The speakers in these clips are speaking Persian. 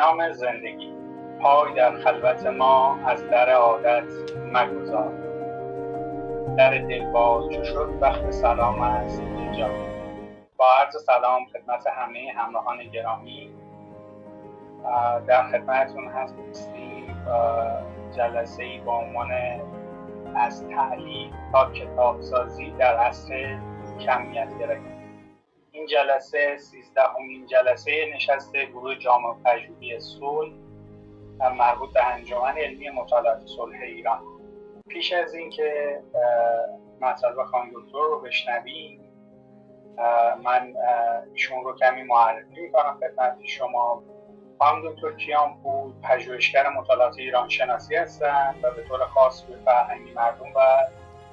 نام زندگی پای در خلوت ما از در عادت مگذار. در دل باز چو شد وقت سلام است اینجا. با عرض سلام خدمت همه همراهان گرامی، در خدمتتون هستیم. جلسه‌ای با عنوان از تألیف تا کتابسازی در عصر کمیت گرایی. این جلسه 13مین جلسه نشست گروه جامع پژوهی صلح مربوط به انجمن علمی مطالعات صلح ایران. پیش از اینکه مطالب خانم دکتر رو بشنویم، من ایشون رو کمی معرفی میکنم خدمت شما. خانم دکتر کیانپور پژوهشگر مطالعات ایران شناسی هستند و به طور خاص به فرهنگ مردم و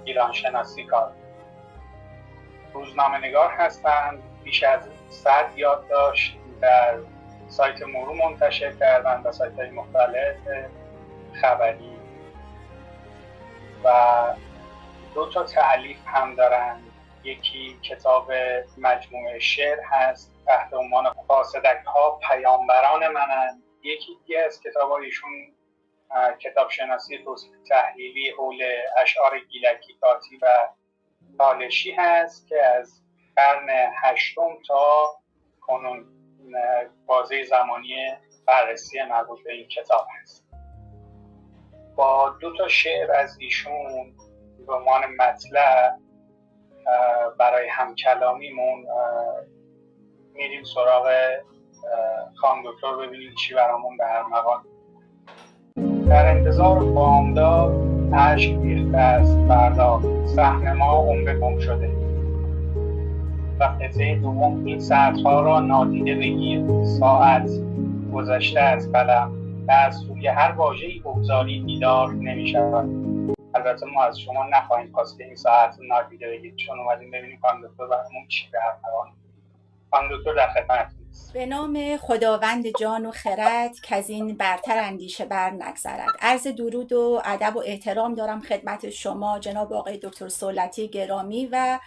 ایران شناسی کار. روزنامه‌نگار هستند، بیش از 100 یادداشت در سایت مرو منتشر کردن و سایت‌های مختلف خبری و 2 تألیف هم دارن. یکی کتاب مجموعه شعر هست تحت عنوان فاسدک‌ها پیامبران منند. یکی دیگه از کتاب‌هایشون کتاب شناسی توصیف تحلیلی حول اشعار گیلکی طاطی و تالشی هست که از قرن 8 تا کنون بازه زمانی بررسی مربوط به این کتاب هست. با 2 شعر از ایشون به عنوان مطلع برای همکلامیمون میریم سراغ خانم دکتر ببینیم چی برامون به هر مقام. در انتظار بامداد اشک ریخته است فردا، صحن ما عمر گم شده. و قطعه دوم این ساعتها را نادیده بگیر، ساعت گذشته از قلم و از سوی هر واژه‌ای بگذاری بیدار نمی‌شود. البته ما از شما نخواهیم خواست که این ساعت رو نادیده بگیرید، چون اومدیم ببینیم خانم دکتر برامون چی به هر مقام. خانم دکتر در خدمتتون. به نام خداوند جان و خرد که از این برتر اندیشه بر نگذرد. عرض درود و ادب و احترام دارم خدمت شما جناب آقای دکتر صولتی گرامی و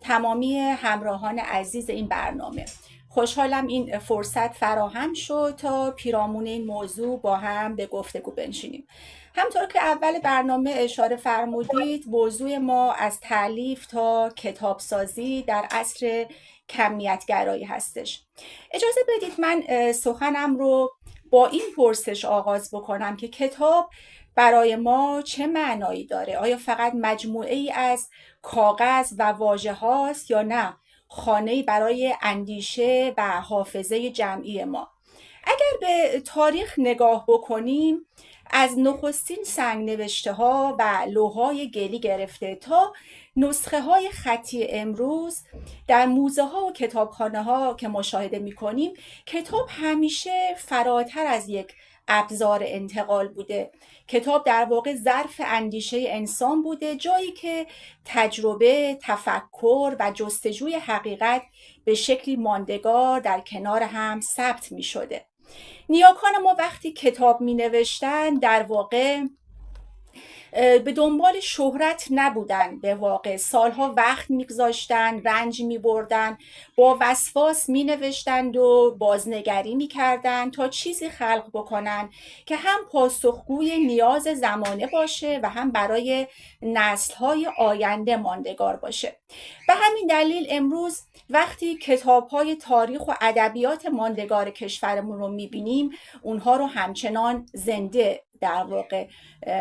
تمامی همراهان عزیز این برنامه. خوشحالم این فرصت فراهم شد تا پیرامون این موضوع با هم به گفتگو بنشینیم. همطور که اول برنامه اشاره فرمودید، موضوع ما از تألیف تا کتابسازی در عصر کمیت‌گرایی هستش. اجازه بدید من سخنم رو با این پرسش آغاز بکنم که کتاب برای ما چه معنایی داره؟ آیا فقط مجموعه ای از کاغذ و واژه هاست یا نه خانه‌ای برای اندیشه و حافظه جمعی ما؟ اگر به تاریخ نگاه بکنیم، از نخستین سنگ نوشته ها و لوح‌های گلی گرفته تا نسخه های خطی امروز در موزه ها و کتابخانه ها که مشاهده می کنیم، کتاب همیشه فراتر از یک ابزار انتقال بوده. کتاب در واقع ظرف اندیشه انسان بوده، جایی که تجربه، تفکر و جستجوی حقیقت به شکلی ماندگار در کنار هم ثبت می شده. نیاکان ما وقتی کتاب می نوشتن در واقع به دنبال شهرت نبودن، به واقع سالها وقت میگذاشتن، رنج میبردن، با وسواس مینوشتند و بازنگری میکردن تا چیزی خلق بکنن که هم پاسخگوی نیاز زمانه باشه و هم برای نسل‌های آینده ماندگار باشه. به همین دلیل امروز وقتی کتاب‌های تاریخ و ادبیات ماندگار کشورمون رو میبینیم، اونها رو همچنان زنده در واقع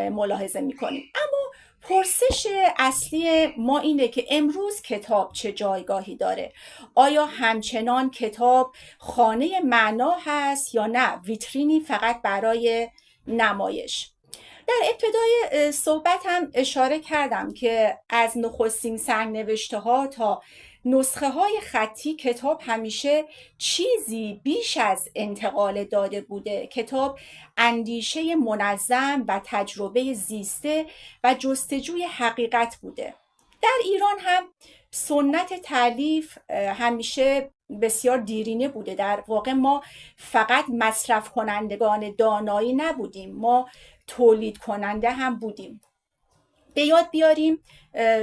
ملاحظه میکنیم. اما پرسش اصلی ما اینه که امروز کتاب چه جایگاهی داره؟ آیا همچنان کتاب خانه معنا هست یا نه ویترینی فقط برای نمایش؟ در ابتدای صحبتم اشاره کردم که از نخستین سنگ نوشته ها تا نسخه های خطی کتاب همیشه چیزی بیش از انتقال داده بوده. کتاب اندیشه منظم و تجربه زیسته و جستجوی حقیقت بوده. در ایران هم سنت تألیف همیشه بسیار دیرینه بوده. در واقع ما فقط مصرف کنندگان دانایی نبودیم، ما تولید کننده هم بودیم. به یاد بیاریم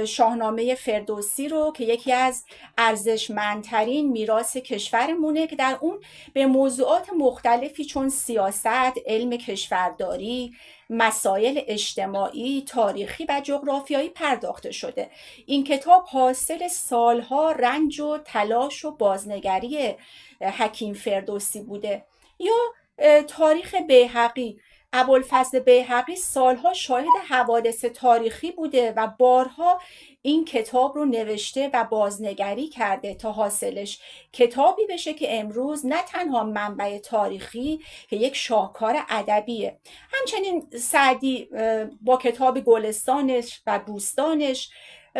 شاهنامه فردوسی رو که یکی از ارزشمندترین میراث کشورمونه که در اون به موضوعات مختلفی چون سیاست، علم کشورداری، مسائل اجتماعی، تاریخی و جغرافیایی پرداخته شده. این کتاب حاصل سالها رنج و تلاش و بازنگری حکیم فردوسی بوده. یا تاریخ بیهقی، ابوالفضل بیهقی سالها شاهد حوادث تاریخی بوده و بارها این کتاب رو نوشته و بازنگری کرده تا حاصلش کتابی بشه که امروز نه تنها منبع تاریخی که یک شاهکار ادبیه. همچنین سعدی با کتاب گلستانش و بوستانش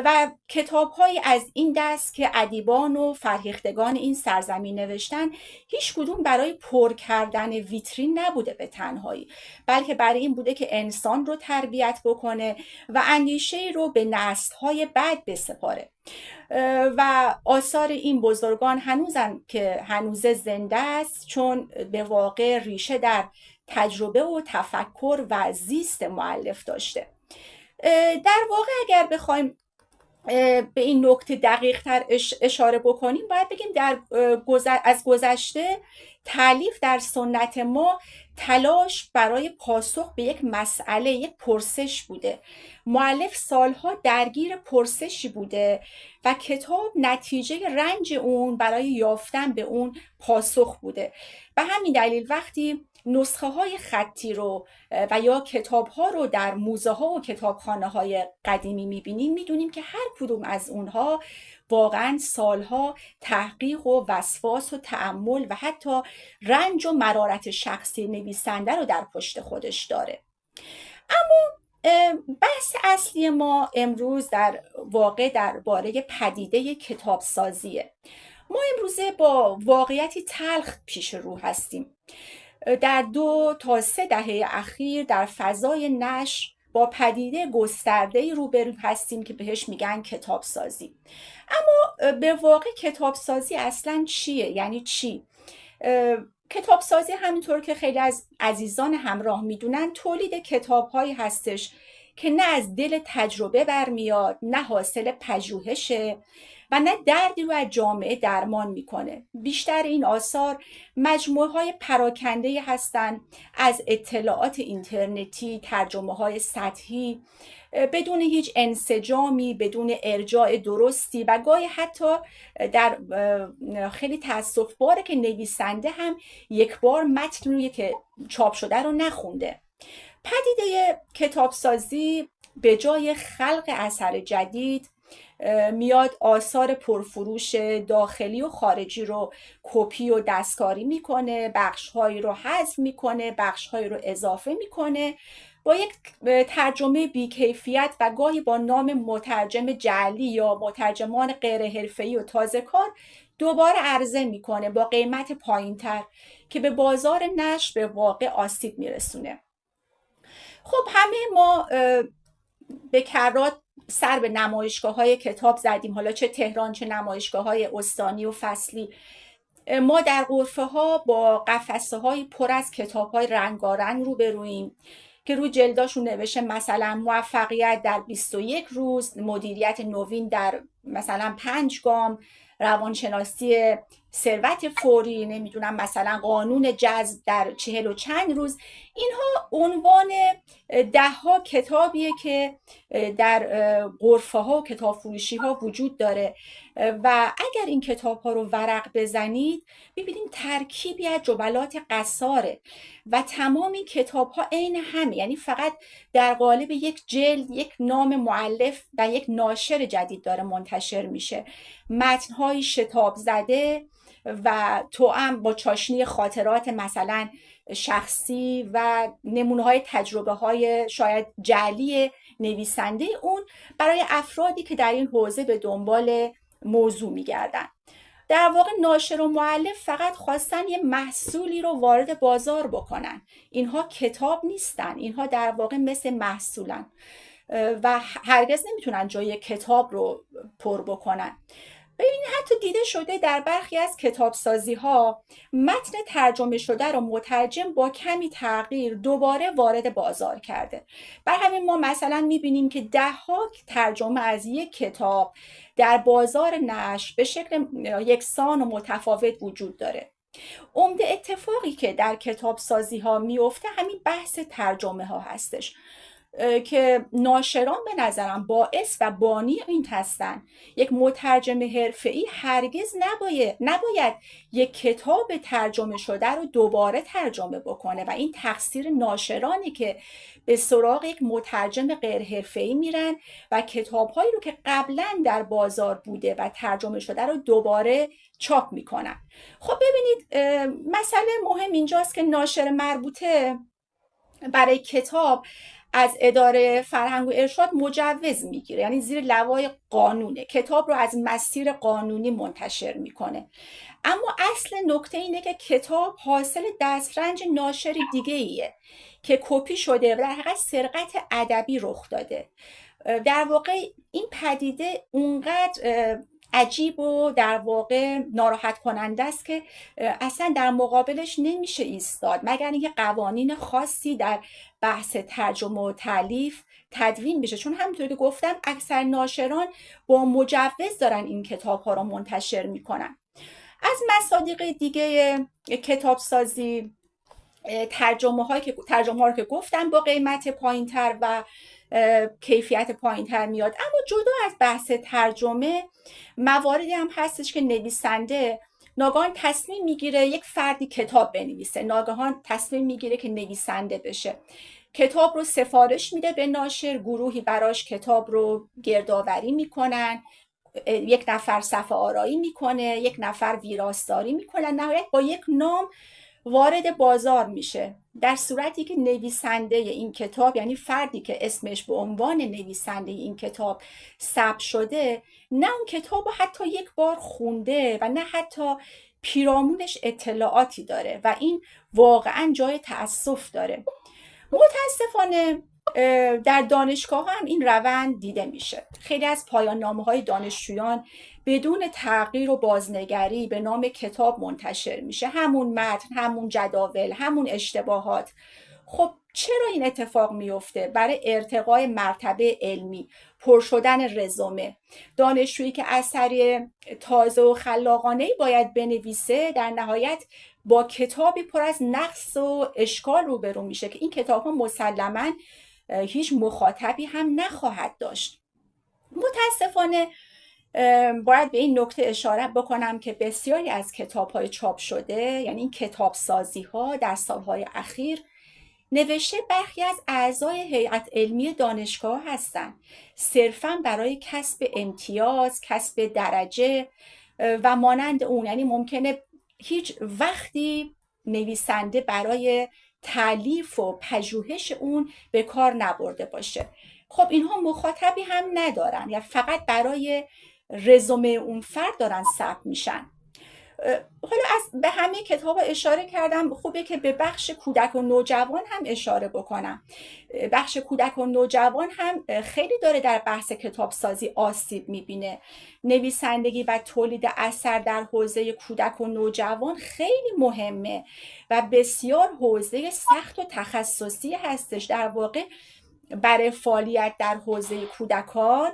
و کتاب‌هایی از این دست که ادیبان و فرهیختگان این سرزمین نوشتن، هیچ کدوم برای پر کردن ویترین نبوده به تنهایی، بلکه برای این بوده که انسان رو تربیت بکنه و اندیشه رو به نسل‌های بعد بسپاره. و آثار این بزرگان هنوز زنده است، چون به واقع ریشه در تجربه و تفکر و زیست مؤلف داشته. در واقع اگر بخوایم به این نکته دقیق تر اشاره بکنیم، باید بگیم از گذشته تألیف در سنت ما تلاش برای پاسخ به یک مسئله، یک پرسش بوده. مؤلف سالها درگیر پرسشی بوده و کتاب نتیجه رنج اون برای یافتن به اون پاسخ بوده. به همین دلیل وقتی نسخه های خطی رو و یا کتاب ها رو در موزه ها و کتابخانه های قدیمی میبینیم، میدونیم که هر کدوم از اونها واقعا سالها تحقیق و وسواس و تأمل و حتی رنج و مرارت شخصی نویسنده رو در پشت خودش داره. اما بحث اصلی ما امروز در واقع درباره پدیده کتاب سازیه. ما امروزه با واقعیتی تلخ پیش رو هستیم. در 2 تا 3 دهه اخیر در فضای نشر با پدیده گسترده‌ای روبرو هستیم که بهش میگن کتاب سازی. اما به واقع کتاب سازی اصلاً چیه؟ یعنی چی؟ کتاب سازی همینطور که خیلی از عزیزان همراه میدونن، تولید کتاب‌هایی هستش که نه از دل تجربه برمیاد، نه حاصل پژوهشه و نه دردی رو از جامعه درمان میکنه. بیشتر این آثار مجموعه های پراکنده هستند از اطلاعات اینترنتی، ترجمه های سطحی بدون هیچ انسجامی، بدون ارجاع درستی و گاهی حتی در خیلی تأسف باره که نویسنده هم یک بار متنی که چاپ شده رو نخونده. پدیده کتابسازی به جای خلق اثر جدید میاد آثار پرفروش داخلی و خارجی رو کپی و دستکاری میکنه، بخشهایی رو حذف میکنه، بخشهایی رو اضافه میکنه، با یک ترجمه بیکیفیت و گاهی با نام مترجم جعلی یا مترجمان غیر حرفه‌ای و تازه کار دوباره عرضه میکنه با قیمت پایینتر که به بازار نشر به واقع آسیب میرسونه. خب همه ما به کرات سر به نمایشگاه‌های کتاب زدیم، حالا چه تهران چه نمایشگاه‌های استانی و فصلی. ما در غرفه‌ها با قفسه‌های پر از کتاب‌های رنگارنگ روبرویم که رو جلداشون نوشته مثلا موفقیت در 21 روز، مدیریت نوین در مثلا 5 گام، روانشناسی ثروت فوری، نمیدونم مثلا قانون جذب در 40 و چند روز. اینها عنوان 10 کتابیه که در غرفه ها و کتاب فروشی ها وجود داره و اگر این کتاب ها رو ورق بزنید ببینید ترکیبی از جملات قصاره و تمام این کتاب ها عین همه، یعنی فقط در قالب یک جلد یک نام مؤلف و یک ناشر جدید داره منتشر میشه. متن‌های شتاب زده و توأم با چاشنی خاطرات مثلا شخصی و نمونه‌های تجربه‌های شاید جعلی نویسنده اون برای افرادی که در این حوزه به دنبال موضوع می‌گردن. در واقع ناشر و مؤلف فقط خواستن یه محصولی رو وارد بازار بکنن. اینها کتاب نیستن، اینها در واقع مثل محصولن و هرگز نمیتونن جای کتاب رو پر بکنن. حتی دیده شده در برخی از کتابسازی ها متن ترجمه شده رو مترجم با کمی تغییر دوباره وارد بازار کرده. بر همین ما مثلا میبینیم که ده ها ترجمه از یک کتاب در بازار نشر به شکل یکسان و متفاوت وجود داره. عمده اتفاقی که در کتاب سازی ها میفته همین بحث ترجمه ها هستش که ناشران به نظرم باعث و بانی این هستن. یک مترجم حرفه‌ای هرگز نباید یک کتاب ترجمه شده رو دوباره ترجمه بکنه و این تقصیر ناشرانی که به سراغ یک مترجم غیر حرفه‌ای میرن و کتاب‌هایی رو که قبلا در بازار بوده و ترجمه شده رو دوباره چاپ میکنن. خب ببینید مسئله مهم اینجاست که ناشر مربوطه برای کتاب از اداره فرهنگ و ارشاد مجوز میگیره، یعنی زیر لوای قانونه کتاب رو از مسیر قانونی منتشر میکنه. اما اصل نکته اینه که کتاب حاصل دسترنج ناشر دیگه ایه که کپی شده و در حقیقت سرقت ادبی رخ داده. در واقع این پدیده اونقدر عجیب و در واقع ناراحت کننده است که اصلا در مقابلش نمیشه ایستاد مگر اینکه قوانین خاصی در بحث ترجمه و تالیف تدوین بشه، چون همونطور که گفتم اکثر ناشران با مجوز دارن این کتاب ها رو منتشر میکنن. از مصادیق دیگه کتاب سازی ترجمه ها رو که گفتم با قیمت پایینتر و کیفیت پایینتر میاد. اما جدا از بحث ترجمه مواردی هم هستش که نویسنده ناگهان تصمیم میگیره یک فردی کتاب بنویسه، ناگهان تصمیم میگیره که نویسنده بشه، کتاب رو سفارش میده به ناشر، گروهی براش کتاب رو گردآوری میکنن، یک نفر صفحه آرایی میکنه، یک نفر ویراستاری میکنن، نهایت با یک نام وارد بازار میشه، در صورتی که نویسنده این کتاب، یعنی فردی که اسمش به عنوان نویسنده این کتاب ثبت شده، نه اون کتاب رو حتی یک بار خونده و نه حتی پیرامونش اطلاعاتی داره و این واقعا جای تأسف داره. متاسفانه در دانشگاه هم این روند دیده میشه. خیلی از پایان نامه‌های دانشجویان بدون تغییر و بازنگری به نام کتاب منتشر میشه، همون متن، همون جداول، همون اشتباهات. خب چرا این اتفاق میفته؟ برای ارتقای مرتبه علمی، پر شدن رزومه. دانشجویی که اثری تازه و خلاقانه‌ای باید بنویسه در نهایت با کتابی پر از نقص و اشکال روبرو میشه که این کتاب‌ها مسلماً هیچ مخاطبی هم نخواهد داشت. متاسفانه باید به این نکته اشاره بکنم که بسیاری از کتاب‌های چاپ شده، یعنی این کتاب سازی‌ها در سال‌های اخیر نوشته برخی از اعضای هیئت علمی دانشگاه هستند، صرفاً برای کسب امتیاز، کسب درجه و مانند اون. یعنی ممکنه هیچ وقتی نویسنده برای تالیف و پژوهش اون به کار نبرده باشه. خب اینها مخاطبی هم ندارن، یا فقط برای رزومه اون فرد دارن ثبت میشن. حالا به همه کتاب اشاره کردم، خوبه که به بخش کودک و نوجوان هم اشاره بکنم. بخش کودک و نوجوان هم خیلی داره در بحث کتاب سازی آسیب میبینه. نویسندگی و تولید اثر در حوزه کودک و نوجوان خیلی مهمه و بسیار حوزه سخت و تخصصی هستش. در واقع برای فعالیت در حوزه کودکان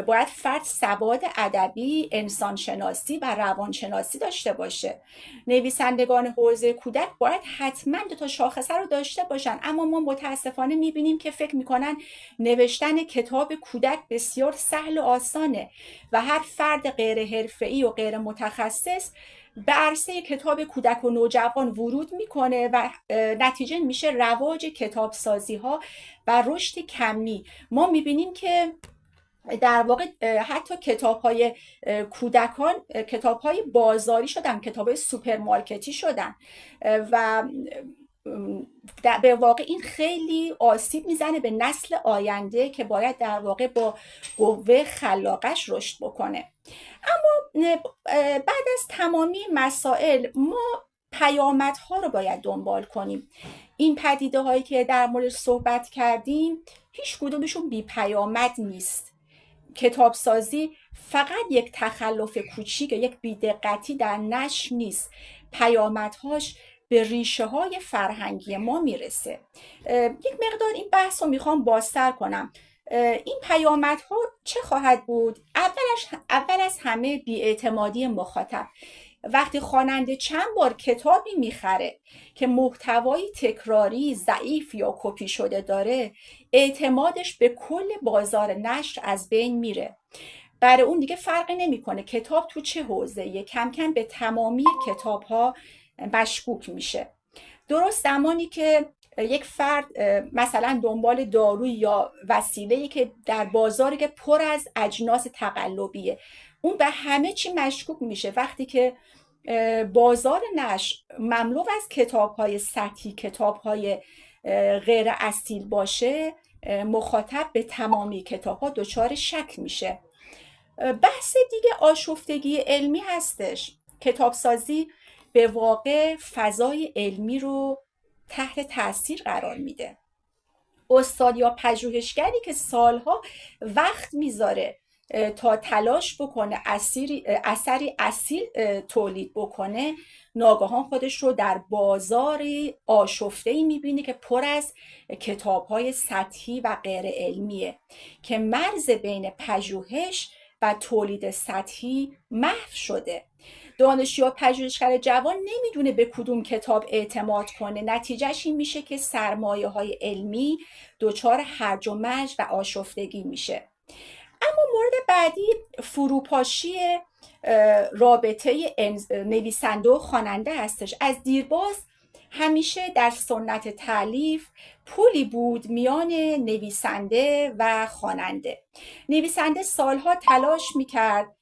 باید فرد سواد ادبی، انسانشناسی و روانشناسی داشته باشه. نویسندگان حوزه کودک باید حتما 2 تا شاخصه رو داشته باشن، اما ما متاسفانه میبینیم که فکر میکنن نوشتن کتاب کودک بسیار سهل و آسانه و هر فرد غیر حرفه‌ای و غیر متخصص به عرصه کتاب کودک و نوجوان ورود میکنه و نتیجه میشه رواج کتاب سازی ها و رشد کمی. ما میبینیم که در واقع حتی کتاب‌های کودکان کتاب‌های بازاری شدن، کتاب‌های سوپرمارکتی شدن و به واقع این خیلی آسیب میزنه به نسل آینده که باید در واقع با قوه خلاقش رشد بکنه. اما بعد از تمامی مسائل ما پیامدها رو باید دنبال کنیم. این پدیده هایی که در مورد صحبت کردیم هیچ کدومشون بی پیامد نیست. کتابسازی فقط یک تخلف کوچیک، یک بی‌دقتی در نشر نیست، پیامدهاش به ریشه های فرهنگی ما میرسه. یک مقدار این بحث رو میخوام بازتر کنم. این پیامدها چه خواهد بود؟ اول از همه بی‌اعتمادی مخاطب. وقتی خواننده چند بار کتابی میخره که محتوای تکراری، ضعیف یا کپی شده داره، اعتمادش به کل بازار نشر از بین میره. برای اون دیگه فرقی نمیکنه کتاب تو چه حوزه‌ایه، کم کم به تمامی کتاب‌ها مشکوک میشه. درست زمانی که یک فرد مثلا دنبال داروی یا وسیله‌ای که در بازاری که پر از اجناس تقلبیه، اون به همه چی مشکوک میشه. وقتی که بازار نشر مملو از کتاب‌های سطحی، کتاب‌های غیر اصیل باشه، مخاطب به تمامی کتاب‌ها دچار شک میشه. بحث دیگه آشفتگی علمی هستش. کتابسازی به واقع فضای علمی رو تحت تاثیر قرار میده. استاد یا پژوهشگری که سالها وقت میذاره تا تلاش بکنه اثری اصیل تولید بکنه، ناگهان خودش رو در بازاری آشفته‌ای میبینه که پر از کتاب‌های سطحی و غیر علمیه که مرز بین پژوهش و تولید سطحی محو شده. دانشجو یا پژوهشگر جوان نمیدونه به کدوم کتاب اعتماد کنه. نتیجهش این میشه که سرمایه‌های علمی دچار هرج و مرج و آشفتگی میشه. اما مورد بعدی فروپاشی رابطه نویسنده و خواننده هستش. از دیرباز همیشه در سنت تالیف پلی بود میان نویسنده و خواننده. نویسنده سالها تلاش میکرد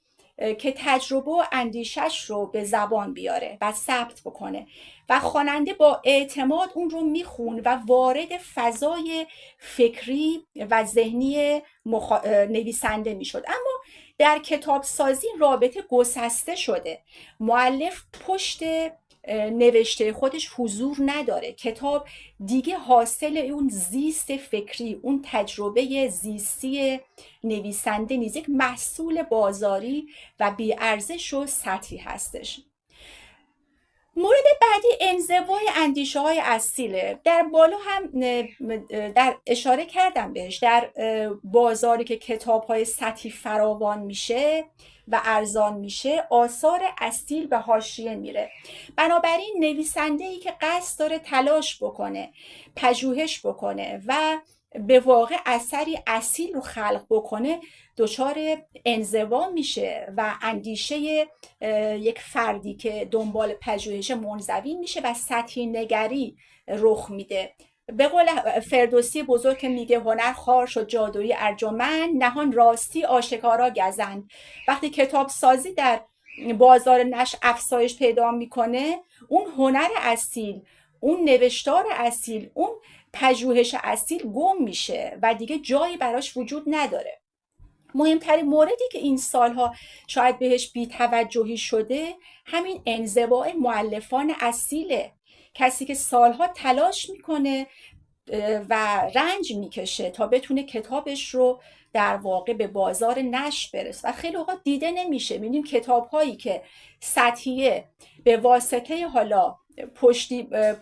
که تجربه و اندیشش رو به زبان بیاره و ثبت بکنه و خواننده با اعتماد اون رو میخون و وارد فضای فکری و ذهنی نویسنده میشد. اما در کتاب سازی رابطه گسسته شده. مؤلف پشت نوشته خودش حضور نداره. کتاب دیگه حاصل اون زیست فکری، اون تجربه زیستی نویسنده نیست، یک محصول بازاری و بی‌ارزش و سطحی هستش. مورد بعدی انزوای اندیشه های اصیله. در بالا هم در اشاره کردم بهش. در بازاری که کتاب های سطحی فراوان میشه و ارزان میشه، آثار اصیل به حاشیه میره. بنابراین نویسنده ای که قصد داره تلاش بکنه، پژوهش بکنه و به واقع اثری اصیل رو خلق بکنه، دچار انزوا میشه و اندیشه یک فردی که دنبال پژوهش منزوی میشه و سطحی نگری رخ میده. به قول فردوسی بزرگ که میگه هنر خوار شد جادویی ارجمند، نهان راستی آشکارا گزند. وقتی کتاب سازی در بازار نشر افزایش پیدا میکنه، اون هنر اصیل، اون نوشتار اصیل، اون پژوهش اصیل گم میشه و دیگه جایی براش وجود نداره. مهمترین موردی که این سالها شاید بهش بی‌توجهی شده، همین انزوای مؤلفان اصیله. کسی که سالها تلاش میکنه و رنج میکشه تا بتونه کتابش رو در واقع به بازار نشر برسه و خیلی اوقات دیده نمیشه. می‌بینیم کتاب‌هایی که سطحیه به واسطه حالا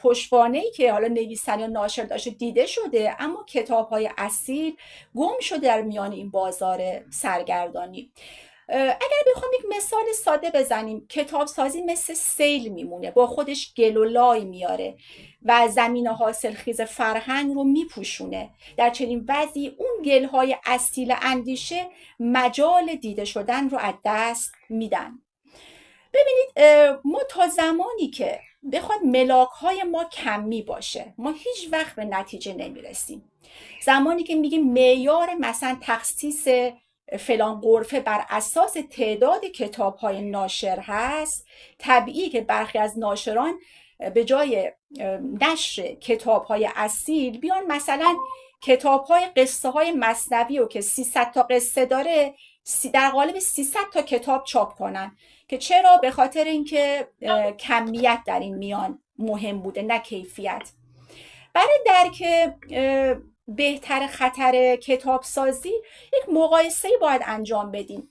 پشتوانه‌ای که حالا نویسنده یا ناشر داشته دیده شده، اما کتاب‌های اصیل گم شده در میان این بازار سرگردانی. اگر بخوام یک مثال ساده بزنیم، کتاب سازی مثل سیل میمونه، با خودش گل و لای میاره و زمین حاصل خیز فرهنگ رو میپوشونه. در چنین وضعی اون گلهای اصیل اندیشه مجال دیده شدن رو از دست میدن. ببینید، ما تا زمانی که بخواد ملاک‌های ما کمی باشه، ما هیچ وقت به نتیجه نمیرسیم. زمانی که میگیم معیار مثلا تخصیص فلان غرفه بر اساس تعداد کتاب‌های ناشر هست، طبیعی که برخی از ناشران به جای نشر کتاب‌های اصیل بیان مثلا کتاب‌های قصه‌های مثنوی رو که 300 تا قصه داره در قالب 300 تا کتاب چاپ کنن. که چرا؟ به خاطر اینکه کمیت در این میان مهم بوده نه کیفیت. برای درک بهتر خطر کتاب سازی، یک مقایسه باید انجام بدیم.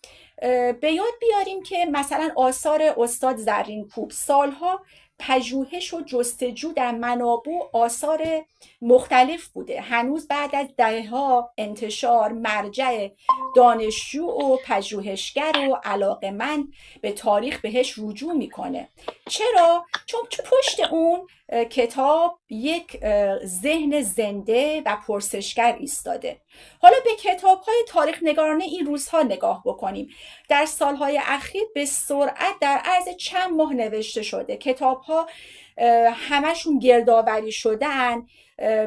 به یاد بیاریم که مثلا آثار استاد زرین‌کوب سالها پژوهش و جستجو در منابع آثار مختلف بوده. هنوز بعد از دهه‌ها انتشار مرجع دانشجو و پژوهشگر و علاقمند به تاریخ بهش رجوع میکنه. چرا؟ چون پشت اون کتاب یک ذهن زنده و پرسشگر ایستاده. حالا به کتاب‌های تاریخ نگارانه این روزها نگاه بکنیم. در سالهای اخیر به سرعت در عرض چند ماه نوشته شده. کتاب‌ها همشون گردآوری شدن،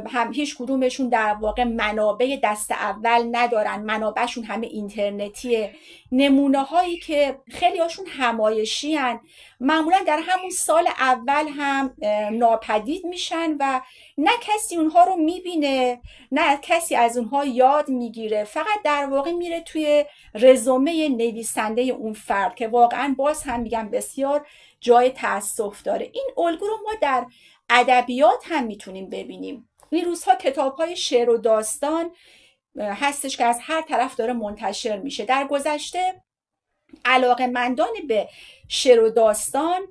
هم هیچ کدومشون در واقع منابع دست اول ندارن، منابعشون همه اینترنتیه. نمونه هایی که خیلی هاشون همایشی هن، معمولا در همون سال اول هم ناپدید میشن و نه کسی اونها رو میبینه، نه کسی از اونها یاد میگیره، فقط در واقع میره توی رزومه نویسنده اون فرد که واقعا باز هم میگم بسیار جای تأسف داره. این الگو رو ما در ادبیات هم میتونیم ببینیم. این روزها کتاب‌های شعر و داستان هستش که از هر طرف داره منتشر میشه. در گذشته علاقه‌مندان به شعر و داستان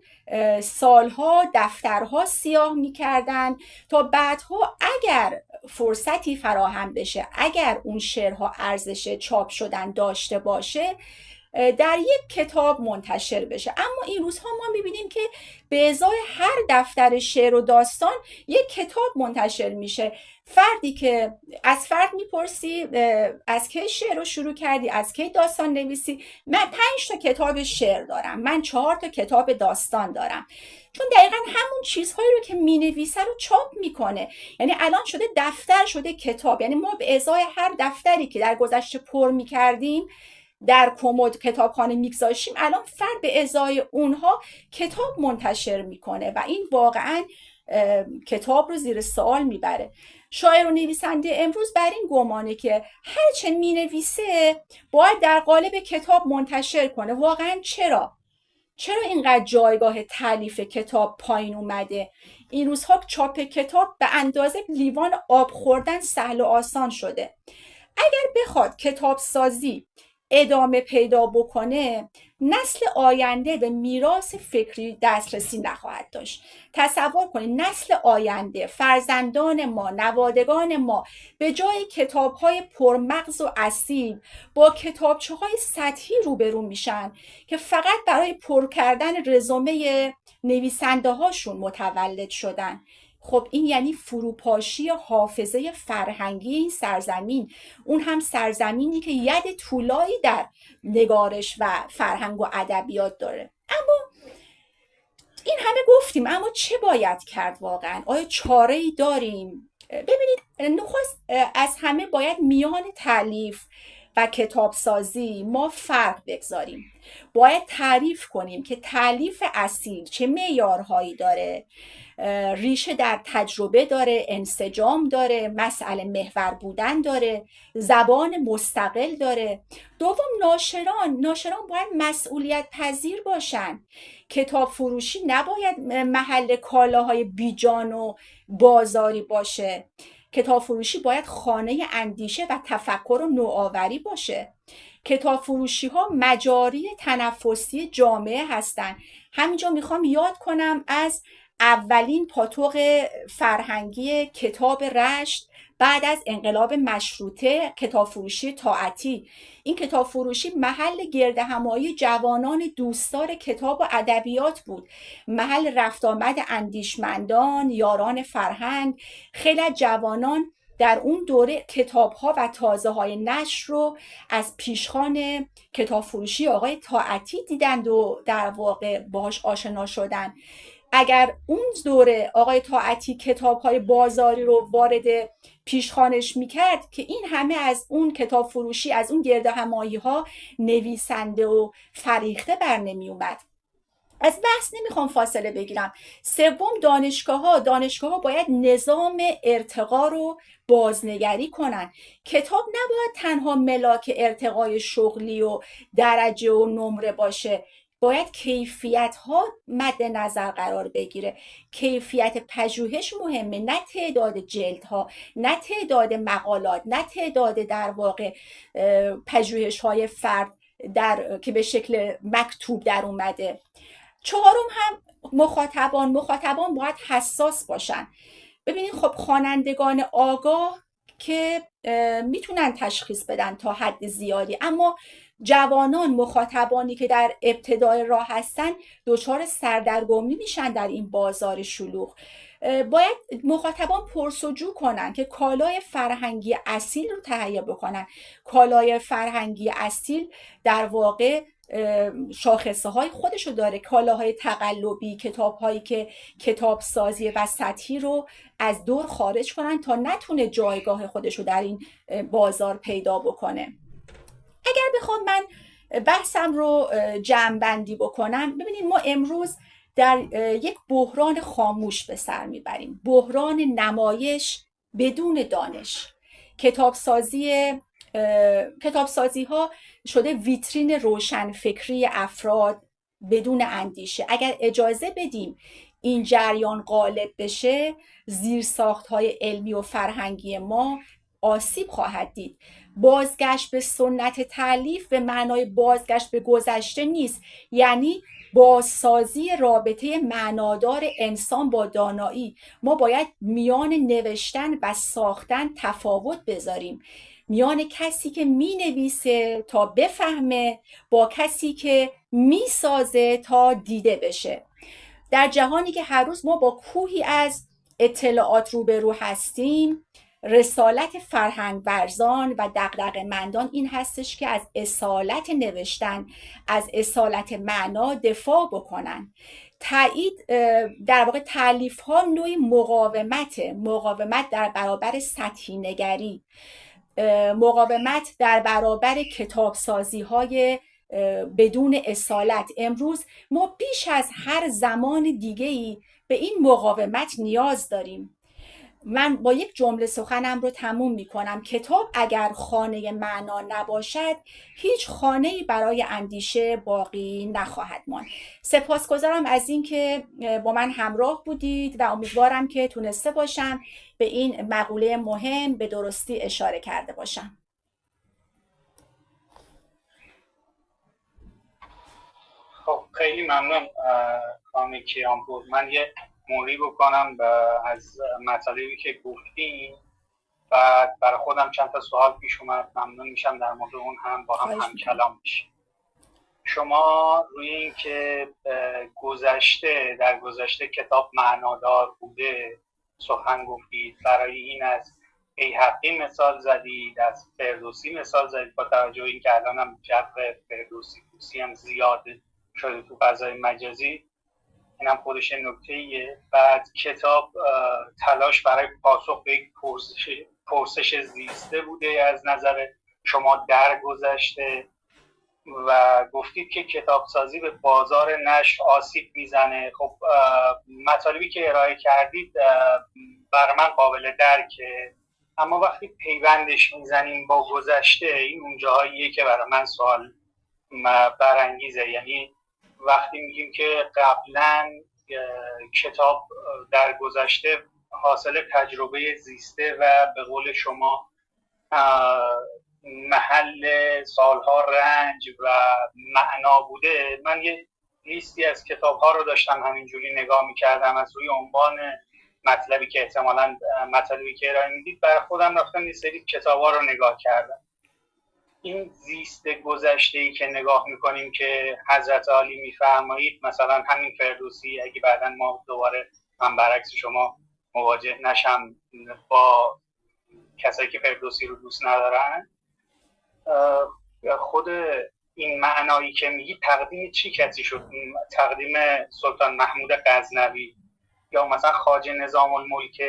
سالها دفترها سیاه میکردن تا بعدها اگر فرصتی فراهم بشه، اگر اون شعرها ارزش چاپ شدن داشته باشه، در یک کتاب منتشر بشه. اما این روزها ما میبینیم که به ازای هر دفتر شعر و داستان یک کتاب منتشر میشه. فردی که از فرد میپرسی از کی شعر رو شروع کردی، از کی داستان نویسی، من 5 تا کتاب شعر دارم، من 4 تا کتاب داستان دارم. چون دقیقا همون چیزهایی رو که مینویسه رو چاپ میکنه. یعنی الان شده دفتر، شده کتاب. یعنی ما به ازای هر دفتری که در گذشته پر میکردیم، در کمد کتابخانه میگذاشیم، الان فرد به ازای اونها کتاب منتشر میکنه و این واقعا کتاب رو زیر سوال میبره. شاعر و نویسنده امروز بر این گمانه که هرچه مینویسه باید در قالب کتاب منتشر کنه. واقعا چرا اینقدر جایگاه تالیف کتاب پایین اومده؟ این روزها چاپ کتاب به اندازه لیوان آب خوردن سهل و آسان شده. اگر بخواد کتاب سازی ادامه پیدا بکنه، نسل آینده به میراث فکری دسترسی نخواهد داشت. تصور کنید نسل آینده، فرزندان ما، نوادگان ما، به جای کتاب‌های پرمغز و اصیل با کتابچه‌های سطحی روبرو میشن که فقط برای پر کردن رزومه نویسنده هاشون متولد شدن. خب این یعنی فروپاشی حافظه فرهنگی این سرزمین، اون هم سرزمینی که ید طولایی در نگارش و فرهنگ و ادبیات داره. اما این همه گفتیم، اما چه باید کرد واقعا؟ آیا چاره‌ای داریم؟ ببینید، نخست از همه باید میان تالیف و کتاب سازی ما فرق بگذاریم. باید تعریف کنیم که تالیف اصیل چه معیارهایی داره، ریشه در تجربه داره، انسجام داره، مسئله محور بودن داره، زبان مستقل داره. دوم، ناشران باید مسئولیت پذیر باشن. کتاب فروشی نباید محل کالاهای بیجان و بازاری باشه. کتاب فروشی باید خانه اندیشه و تفکر و نوآوری باشه. کتاب فروشی ها مجاری تنفسی جامعه هستن. همینجا میخوام یاد کنم از اولین پاتوق فرهنگی کتاب رشت بعد از انقلاب مشروطه، کتاب فروشی طاعتی. این کتاب فروشی محل گردهمایی جوانان دوستدار کتاب و ادبیات بود، محل رفت آمد اندیشمندان، یاران فرهنگ. خیلی از جوانان در اون دوره کتاب‌ها و تازه‌های نشر رو از پیشخوان کتاب فروشی آقای طاعتی دیدند و در واقع باهاش آشنا شدن. اگر اون دوره آقای طاعتی کتاب‌های بازاری رو وارد پیشخوانش میکرد که این همه از اون کتاب فروشی، از اون گردهمایی‌ها نویسنده و فریخته بر نمی اومد. از بحث نمیخوام فاصله بگیرم. سوم، دانشگاه‌ها باید نظام ارتقا رو بازنگری کنن. کتاب نباید تنها ملاک ارتقای شغلی و درجه و نمره باشه. باید کیفیت ها مد نظر قرار بگیره. کیفیت پژوهش مهمه، نه تعداد جلد ها، نه تعداد مقالات، نه تعداد در واقع پژوهش های فرد که به شکل مکتوب در اومده. چهارم هم مخاطبان باید حساس باشن. ببینید خب خوانندگان آگاه که میتونن تشخیص بدن تا حد زیادی، اما جوانان، مخاطبانی که در ابتدای راه هستن دچار سردرگمی میشن در این بازار شلوغ. باید مخاطبان پرسجو کنن که کالای فرهنگی اصیل رو تهیه بکنن. کالای فرهنگی اصیل در واقع شاخصه های خودشو داره. کالاهای تقلبی، کتاب هایی که کتاب سازی و سطحی رو از دور خارج کنن تا نتونه جایگاه خودشو در این بازار پیدا بکنه. اگر بخوام من بحثم رو جمع بندی بکنم، ببینید ما امروز در یک بحران خاموش به سر میبریم، بحران نمایش بدون دانش. کتابسازی ها شده ویترین روشنفکری افراد بدون اندیشه. اگر اجازه بدیم این جریان غالب بشه، زیرساخت‌های علمی و فرهنگی ما آسیب خواهد دید. بازگشت به سنت تألیف به معنای بازگشت به گذشته نیست، یعنی بازسازی رابطه معنادار انسان با دانایی. ما باید میان نوشتن و ساختن تفاوت بذاریم، میان کسی که می نویسه تا بفهمه با کسی که می سازه تا دیده بشه. در جهانی که هر روز ما با کوهی از اطلاعات روبرو هستیم، رسالت فرهنگ ورزان و دغدغه‌مندان این هستش که از اصالت نوشتن، از اصالت معنا دفاع بکنن. تایید در واقع تألیف ها نوعی مقاومت در برابر سطحی نگری، مقاومت در برابر کتابسازی های بدون اصالت. امروز ما بیش از هر زمان دیگه‌ای به این مقاومت نیاز داریم. من با یک جمله سخنم رو تموم می کنم. کتاب اگر خانه معنا نباشد، هیچ خانه‌ای برای اندیشه باقی نخواهد ماند. سپاسگزارم از این که با من همراه بودید و امیدوارم که تونسته باشم به این مقوله مهم به درستی اشاره کرده باشم. خب خیلی ممنون خانم کیانپور. من یه موری بکنم از مطالبی که گفتیم و برای خودم چند تا سوال پیش اومد. ممنون میشم در مورد اون هم با هم کلام بشیم. شما روی این که در گذشته کتاب معنادار بوده سخن گفتید. برای این از بیهقی مثال زدید، از فردوسی مثال زدید، با توجه این که الان هم جو فردوسی هم زیاد شده تو فضای مجازی. اینم خودش نکته‌ایه. بعد کتاب تلاش برای پاسخ به یک پرسش زیسته بوده از نظر شما در گذشته و گفتید که کتاب سازی به بازار نشر آسیب میزنه. خب مطالبی که ارائه کردید برای من قابل درکه، اما وقتی پیوندش میزنیم با گذشته، این اون جاهاییه که برای من سوال برانگیزه. یعنی وقتی میگیم که قبلا کتاب در گذشته حاصل تجربه زیسته و به قول شما محل سالها رنج و معنا بوده، من یه لیستی از کتاب‌ها رو داشتم همینجوری نگاه می‌کردم از روی عنوان مطلبی که احتمالاً مطلبی که ارائه میدید برای خودم رفتم یه سری کتاب‌ها رو نگاه کردم. این زیست گذشته‌ای که نگاه می‌کنیم که حضرت عالی می‌فرمایید، مثلا همین فردوسی، اگه بعداً ما دوباره من برعکس شما مواجه نشم با کسایی که فردوسی رو دوست ندارن، خود این معنایی که میگی تقدیم چی کسی شد؟ تقدیم سلطان محمود غزنوی یا مثلا خواجه نظام الملک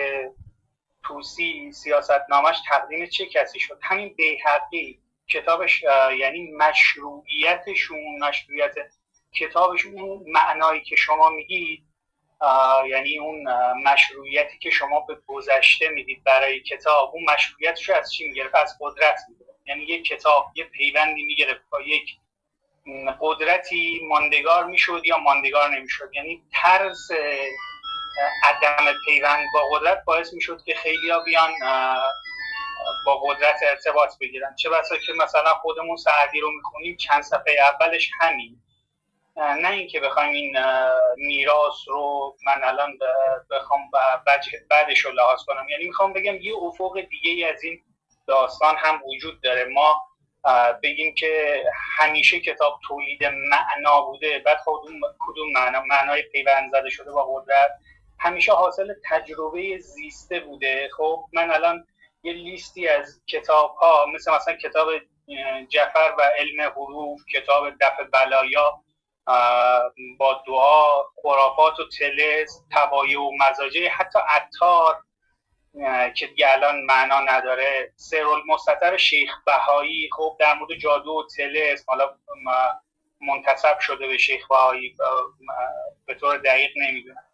طوسی سیاستنامش تقدیم چه کسی شد؟ همین بیهقی کتابش، یعنی مشروعیت کتابش، اون معنایی که شما میگید، یعنی اون مشروعیتی که شما به گذشته میدید برای کتاب، اون مشروعیتش رو از چی میگرفت؟ از قدرت میگرفت. یعنی یک کتاب یه پیوندی میگرفت با یک قدرتی ماندگار میشد یا ماندگار نمیشد. یعنی طرز عدم پیوند با قدرت باعث میشد که خیلیا بیان با قدرت ارتباط بگیرن. چه بسا که مثلا خودمون سعدی رو میخونیم چند صفحه اولش همین، نه اینکه بخوایم این میراث رو من الان بخوام بعدش رو لحاظ کنم. یعنی میخوام بگم یه افق دیگه از این داستان هم وجود داره. ما بگیم که همیشه کتاب تولید معنا بوده، بعد کدوم معنای پیوند زده شده با قدرت همیشه حاصل تجربه زیسته بوده. خب من الان یه لیستی از کتاب ها مثلا کتاب جعفر و علم حروف، کتاب دفع بلایا با دعا، خرافات و طلسم، طبایع و مزاجه، حتی عطار که دیگه الان معنا نداره، سیرالمستطر شیخ بهایی، خب در مورد جادو و طلسم، حالا منتسب شده به شیخ بهایی به طور دقیق نمیدونم،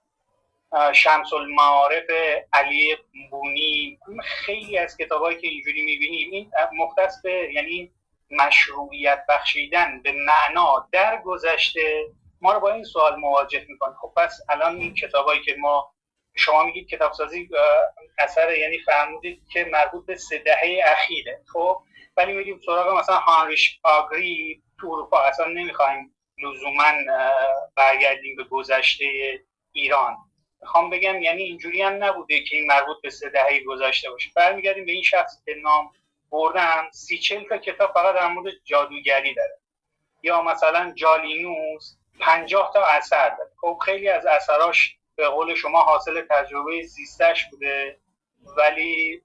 شمس المعارف علی بونی، خیلی از کتابایی که اینجوری میبینیم این مختص به یعنی مشروعیت بخشیدن به معنا در گذشته ما رو با این سوال مواجه میکنه. خب پس الان این کتابایی که شما میگید کتابسازی اثر، یعنی فرمودید که مربوط به 3 دهه اخیره، خب ولی میریم سراغ مثلا هانریش آگری تو اروپا، اصلا نمیخوایم لزوما برگردیم به گذشته ایران. میخوام بگم یعنی اینجوری هم نبوده که این مربوط به 3 دهه گذشته باشه. برمیگردیم به این شخص که نام بردم، 30-40 تا کتاب فقط در مورد جادوگری داره، یا مثلا جالینوس 50 تا اثر داره. خب خیلی از اثراش به قول شما حاصل تجربه زیستش بوده، ولی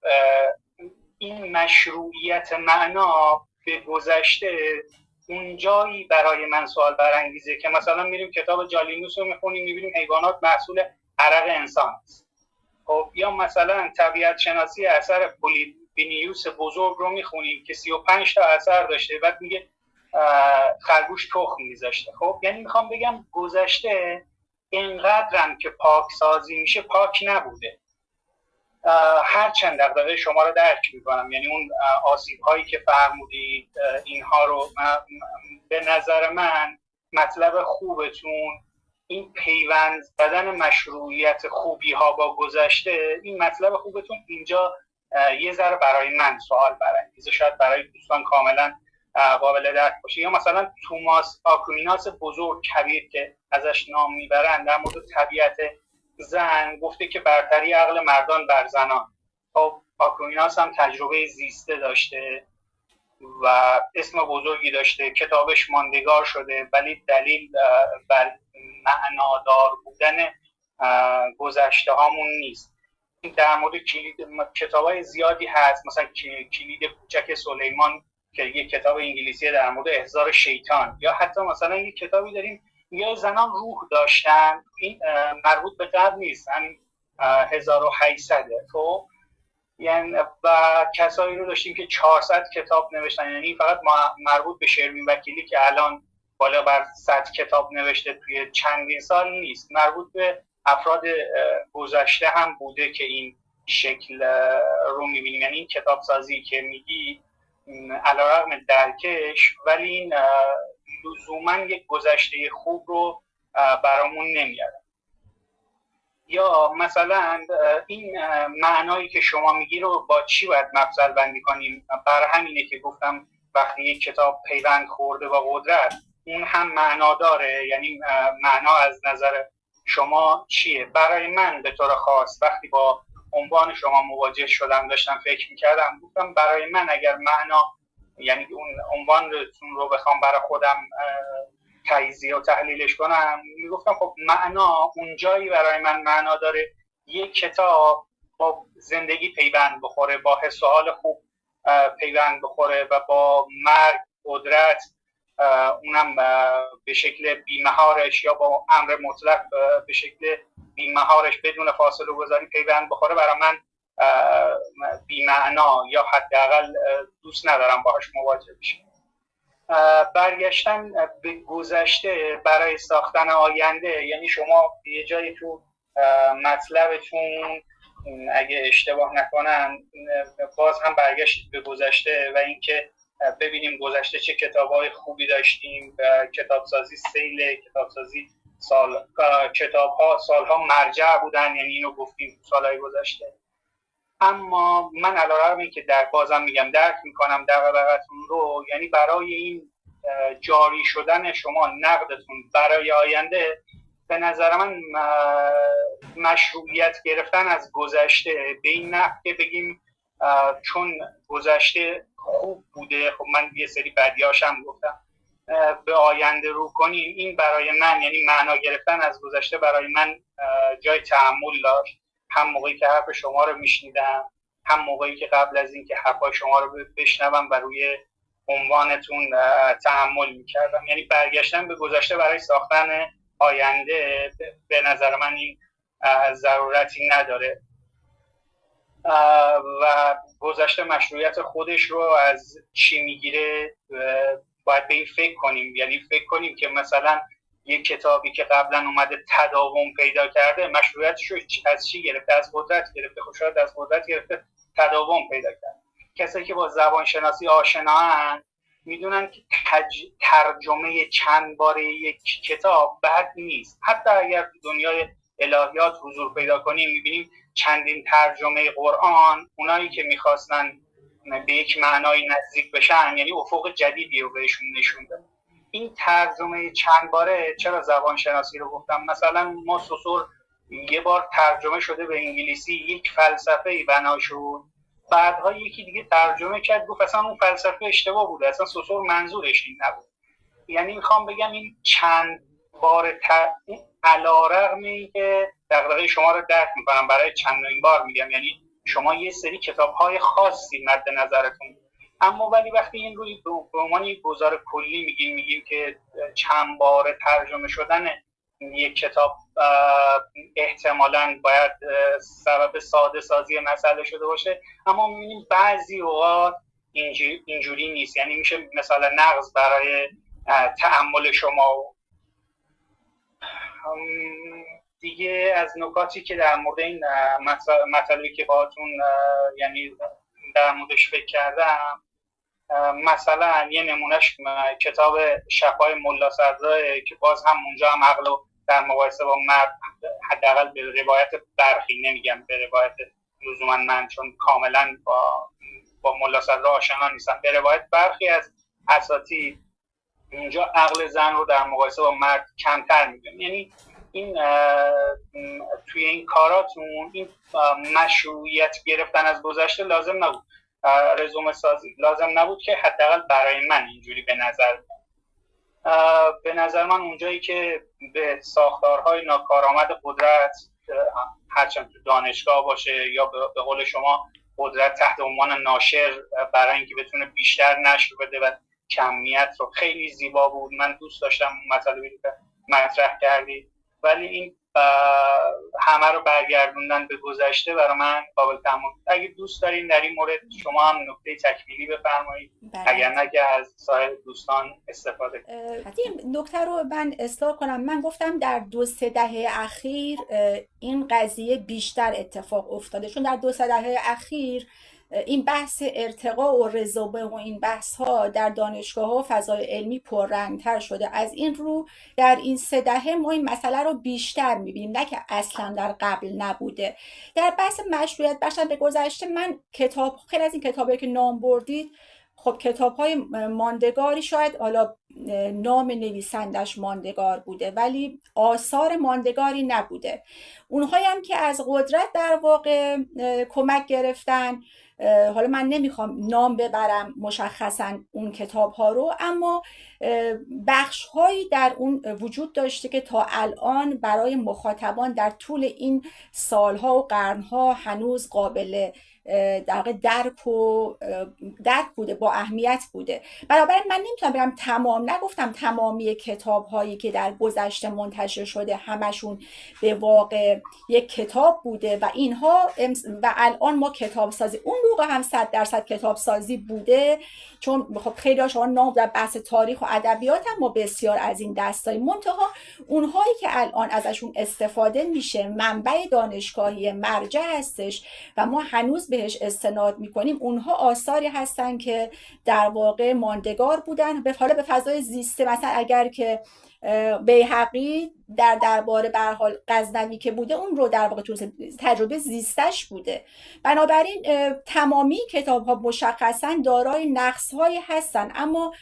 این مشروعیت معنا به گذشته اونجایی برای من سوال برانگیزه که مثلا میریم کتاب جالینوس رو میخونیم میبینیم حیوانات محصول عرق انسان است. خب یا مثلا طبیعت شناسی اثر پولیبینیوس بزرگ رو میخونیم که 35 تا اثر داشته، بعد میگه خرگوش تخم میذاشته. خب یعنی میخوام بگم گذشته اینقدرم که پاک سازی میشه پاک نبوده. هرچند دغدغه شما رو درک میکنم، یعنی اون آسیب هایی که فرمودید اینها رو به نظر من مطلب خوبتون این پیوند زدن مشروعیت خوبی ها با گذشته، این مطلب خوبتون اینجا یه ذره برای من سوال برانگیزه، شاید برای دوستان کاملا قابل درک باشه. یا مثلا توماس آکویناس بزرگ کبیر که ازش نام میبرن در مورد طبیعت زن گفته که برتری عقل مردان بر زنان. خب آکویناس هم تجربه زیسته داشته و اسم بزرگی داشته، کتابش ماندگار شده، ولی دلیل بر معنادار بودن گذشته هامون نیست. در مورد کتابای زیادی هست، مثلا کلید کوچک سلیمان که یک کتاب انگلیسی در مورد احضار شیطان، یا حتی مثلا یک کتابی داریم یا زنان روح داشتن، این مربوط به قبل نیست، همین 1800. خب یعنی و کسایی رو داشتیم که 400 کتاب نوشتن، یعنی فقط مربوط به شروین وکیلی که الان بالا بر 100 کتاب نوشته توی چندین سال نیست، مربوط به افراد گذشته هم بوده که این شکل رو میبینیم. یعنی این کتاب سازی که میگی علیرغم درکش، ولی این لزوما یک گذشته خوب رو برامون نمیاره. یا مثلا این معنایی که شما میگی رو با چی باید مفصل بندی کنیم؟ برای همینه که گفتم وقتی یک کتاب پیوند خورده با قدرت اون هم معنا داره. یعنی معنا از نظر شما چیه؟ برای من به طور خاص وقتی با عنوان شما مواجه شدم داشتم فکر میکردم، گفتم برای من اگر معنا، یعنی اون عنوانتون رو بخوام برای خودم تجزیه و تحلیلش کنم، میگفتم خب معنا اون جایی برای من معنا داره یک کتاب با زندگی پیوند بخوره، با حس و حال خوب پیوند بخوره و با مرگ، قدرت، اونم به شکل بیمهارش یا با امر مطلق به شکل بیمهارش بدون فاصله گذاری پیوند بخوره. برای من بی‌معنا یا حداقل دوست ندارم باهاش مواجه بشم. برگشتن به گذشته برای ساختن آینده، یعنی شما یه جایی تو مطلبتون اگه اشتباه نکنم باز هم برگشتید به گذشته و اینکه ببینیم گذشته چه کتاب‌های خوبی داشتیم. کتابسازی سیل کتابسازی کتاب‌ها سالها مرجع بودن، یعنی اینو گفتیم سالهای گذشته. اما من علیرغم اینکه بازم میگم درک میکنم دغدغه‌تون رو، یعنی برای این جاری شدن شما نقدتون برای آینده، به نظر من مشروعیت گرفتن از گذشته به این نحو که بگیم چون گذشته خوب بوده، خب من یه سری بدیاش هم گفتم، به آینده رو کنیم، این برای من یعنی معنا گرفتن از گذشته برای من جای تأمل داشت. هم موقعی که حرف شما رو میشنیدم، هم موقعی که قبل از این که حرفای شما رو بشنوم و روی عنوانتون تأمل میکردم. یعنی برگشتن به گذشته برای ساختن آینده به نظر من این ضرورتی نداره و گذشته مشروعیت خودش رو از چی میگیره باید به این فکر کنیم. یعنی فکر کنیم که مثلا یک کتابی که قبلا اومده تداوم پیدا کرده مشروعیتش رو از چی گرفته؟ از قدرت گرفته. خب شاید از قدرت گرفته تداوم پیدا کرده. کسایی که با زبان شناسی آشناهن میدونن که ترجمه چند باره یک کتاب بد نیست. حتی اگر تو دنیای الهیات حضور پیدا کنیم میبینیم چندین ترجمه قرآن، اونایی که میخواستن به یک معنای نزدیک بشن یعنی افق جدیدی رو بهشون نشون داد. این ترجمه چند باره، چرا زبان شناسی رو گفتم؟ مثلا ما سوسور یه بار ترجمه شده به انگلیسی، یک فلسفه‌ای بنا شد، بعدها یکی دیگه ترجمه کرد گفت اصلا اون فلسفه اشتباه بوده، اصلا سوسور منظورش این نبود. یعنی میخوام بگم این چند بار علیرغم اینکه دغدغه شما رو درک میکنم، برای چندمین بار میگم، یعنی شما یه سری کتاب‌های خاصی مد نظرتون، اما ولی وقتی این روی به عنوان یک گزار کلی میگیم که چند بار ترجمه شدن یک کتاب احتمالاً باید سبب ساده سازی مسئله شده باشه، اما میبینیم بعضی اوقات اینجوری نیست. یعنی میشه مثلا نقض برای تأمل شما. دیگه از نکاتی که در مورد این مطلبی که باهاتون یعنی در موردش فکر کردم، مثلا یه نمونهش کتاب شفای ملا صدرا که باز هم اونجا هم عقل رو در مقایسه با مرد، حداقل به روایت برخی، نمیگم به روایت لزوما من چون کاملا با ملا صدرا آشنا نیستم، به روایت برخی از اساتید اونجا عقل زن رو در مقایسه با مرد کمتر میگم. یعنی این توی این کاراتون این مشروعیت گرفتن از گذشته لازم نبود، رزومه سازی لازم نبود که حداقل برای من اینجوری به نظر من اونجایی که به ساختارهای ناکارآمد قدرت، هرچند تو دانشگاه باشه یا به قول شما قدرت تحت عنوان ناشر برای اینکه بتونه بیشتر نشر بده و کمیت رو، خیلی زیبا بود، من دوست داشتم مطالبی که مطرح کردی، ولی این همه رو برگردوندن به گذشته برای من قابل تأمل. اگه دوست دارین در این مورد شما هم نکته تکمیلی بفرمایید، اگر نه که از سایر دوستان استفاده کنید. این نکته رو من اصلاح کنم. من گفتم در 2-3 دهه اخیر این قضیه بیشتر اتفاق افتاده، چون در 2-3 دهه اخیر این بحث ارتقا و رزومه و این بحث ها در دانشگاه ها و فضای علمی پررنگتر شده. از این رو در این 3 دهه ما این مسئله رو بیشتر میبینیم، نه که اصلا در قبل نبوده. در بحث مشروعیت بخشن به گذشته، من خیلی از این کتابایی که نام بردید، خب کتاب‌های ماندگاری، شاید حالا نام نویسندش ماندگار بوده ولی آثار ماندگاری نبوده. اونهایی هم که از قدرت در واقع کمک گرفتن، حالا من نمیخوام نام ببرم مشخصا اون کتاب‌ها رو، اما بخش‌هایی در اون وجود داشته که تا الان برای مخاطبان در طول این سالها و قرنها هنوز قابل در واقع درک بوده، با اهمیت بوده. بنابراین من نمیتونم بگم نگفتم تمامی کتاب هایی که در گذشته منتشر شده همشون به واقع یک کتاب بوده و اینها و الان ما کتاب سازی، اون موقع هم 100% کتاب سازی بوده، چون خب خیلی ها شما نام در بحث تاریخ و ادبیات هم ما بسیار از این دست داریم، منتها اونهایی که الان ازشون استفاده میشه منبع دانشگاهی مرجع هستش و ما هنوز بهش استناد میکنیم اونها آثاری هستن که در واقع ماندگار بودن حالا به فضای زیسته. مثلا اگر که بیهقی در درباره به هر حال غزنوی که بوده اون رو در واقع تجربه زیستش بوده. بنابراین تمامی کتاب ها مشخصا دارای نقص هایی هستن، اما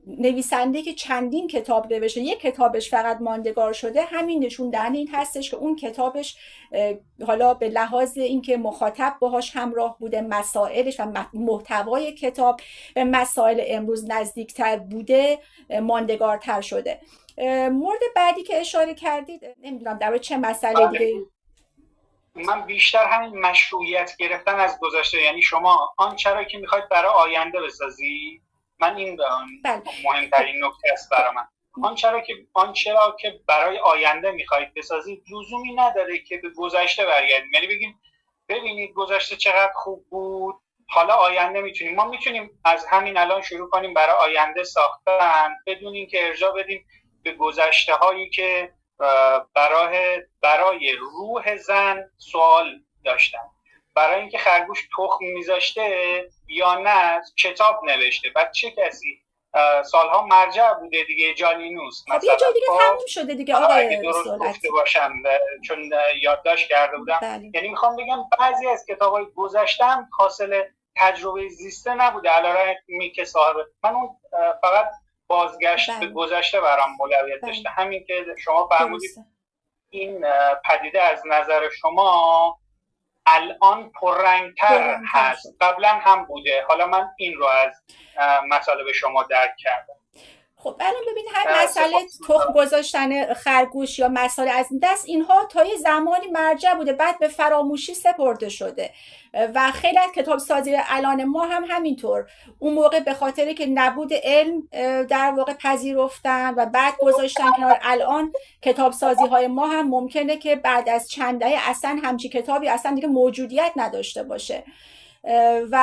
نویسنده که چندین کتاب نوشته یک کتابش فقط ماندگار شده، همین نشون دهنده این هستش که اون کتابش حالا به لحاظ اینکه مخاطب باهاش همراه بوده، مسائلش و محتوای کتاب به مسائل امروز نزدیکتر بوده، ماندگارتر شده. مورد بعدی که اشاره کردید نمیدونم در چه مسئله دیگه. من بیشتر همین مشروعیت گرفتن از گذشته، یعنی شما آنچه را که میخواید برای آینده بسازی، من این مهمترین نکته است برای من. آنچه را که برای آینده میخواید بسازید لزومی نداره که به گذشته برگردیم، یعنی بگیم ببینید گذشته چقدر خوب بود، حالا آینده میتونیم. ما میتونیم از همین الان شروع کنیم برای آینده ساختن بدون اینکه ارجاع بدیم به گذشته هایی که برای روح زن سوال داشتن، برای اینکه خرگوش تخم میذاشته یا نه کتاب نوشته. بعد چه کسی سالها مرجع بوده دیگه، جالینوس مثلا. یه جای دیگه تموم شده دیگه آقای درست گفته باشم چون یادداشت کرده بودم. یعنی میخوام بگم بعضی از کتابای گذشتم حاصل تجربه زیسته نبوده، علارغمی که صاحب من اون فقط بازگشت به گذشته برام اولویت داشته. همین که شما فرمودید این پدیده از نظر شما الان پررنگتر هست، قبلا هم بوده، حالا من این رو از مطالب شما درک کردم. خب الان ببینید هر مسئله تخم گذاشتن خرگوش یا مسئله از این دست، اینها تا یه زمانی مرجع بوده، بعد به فراموشی سپرده شده و خیلی از کتاب سازی الان ما هم همینطور اون موقع به خاطری که نبود علم در واقع پذیرفتن و بعد گذاشتن کنار. الان کتاب سازی های ما هم ممکنه که بعد از چند دهه اصلا همچی کتابی اصلا دیگه موجودیت نداشته باشه. و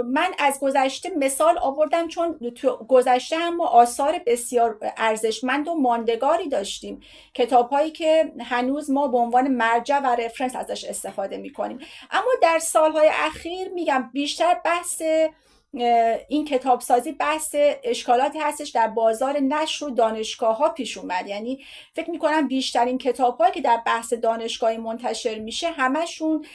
من از گذشته مثال آوردم چون تو گذشته هم ما آثار بسیار ارزشمند و ماندگاری داشتیم، کتاب هایی که هنوز ما به عنوان مرجع و رفرنس ازش استفاده می کنیم. اما در سالهای اخیر میگم بیشتر بحث این کتاب سازی بحث اشکالاتی هستش در بازار نشر و دانشگاه ها پیش اومد. یعنی فکر میکنم بیشترین کتاب هایی که در بحث دانشگاهی منتشر میشه همشون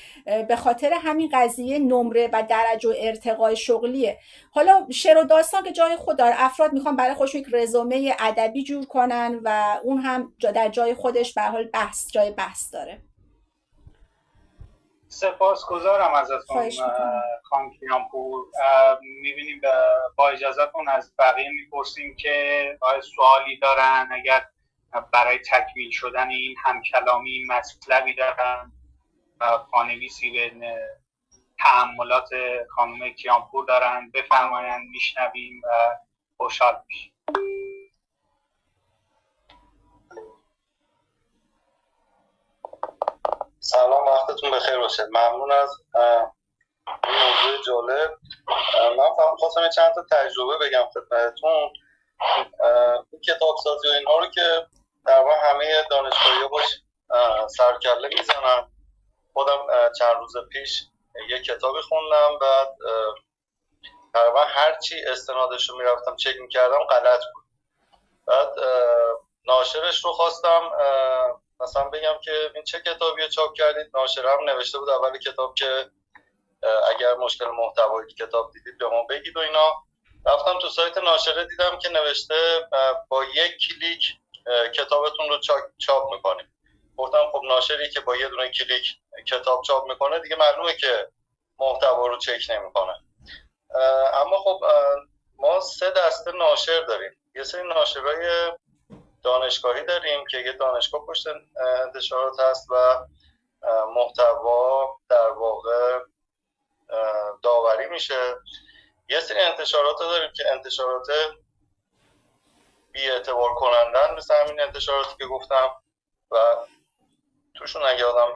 به خاطر همین قضیه نمره و درجه و ارتقای شغلیه. حالا شعر و داستان که جای خود داره، افراد میخوان برای خودشون یک رزومه ادبی جور کنن و اون هم در جای خودش به هر حال جای بحث داره. سپاسگزارم ازتون خانم کیانپور. میبینیم با اجازهتون از بقیه میپرسیم که آیا سوالی دارن، اگر برای تکمیل شدن این همکلامی مطلبی دارن، پانویسی به تأملات خانم کیانپور دارن بفرمایند، میشنویم و خوشحال میشیم. سلام، وقتتون بخیر باشه. ممنون از این موضوع جالب. من فقط خواستم چند تا تجربه بگم خدمتتون. این کتاب سازی و اینها رو که در واقع همه دانشگاهی‌ها باش سرکله میزنن. خودم چند روز پیش یک کتابی خوندم، بعد تقریبا هرچی استنادش رو میرفتم چک میکردم غلط بود. بعد ناشرش رو خواستم مثلا بگم که این چه کتابی چاپ کردید. ناشر هم نوشته بود اول کتاب که اگر مشکل محتوایی کتاب دیدید به ما بگید و اینا. رفتم تو سایت ناشره دیدم که نوشته با یک کلیک کتابتون رو چاپ میکنیم. گفتم خب ناشری که با یه دونه کلیک کتاب چاپ میکنه دیگه معلومه که محتوا رو چک نمیکنه. اما خب ما 3 دسته ناشر داریم. یه سری ناشرای دانشگاهی داریم که یه دانشگاه پشت انتشارات هست و محتوا در واقع داوری میشه. یه سری انتشارات داریم که انتشارات بی اعتبار کنندن، مثل همین انتشاراتی که گفتم، و توشون اگه آدم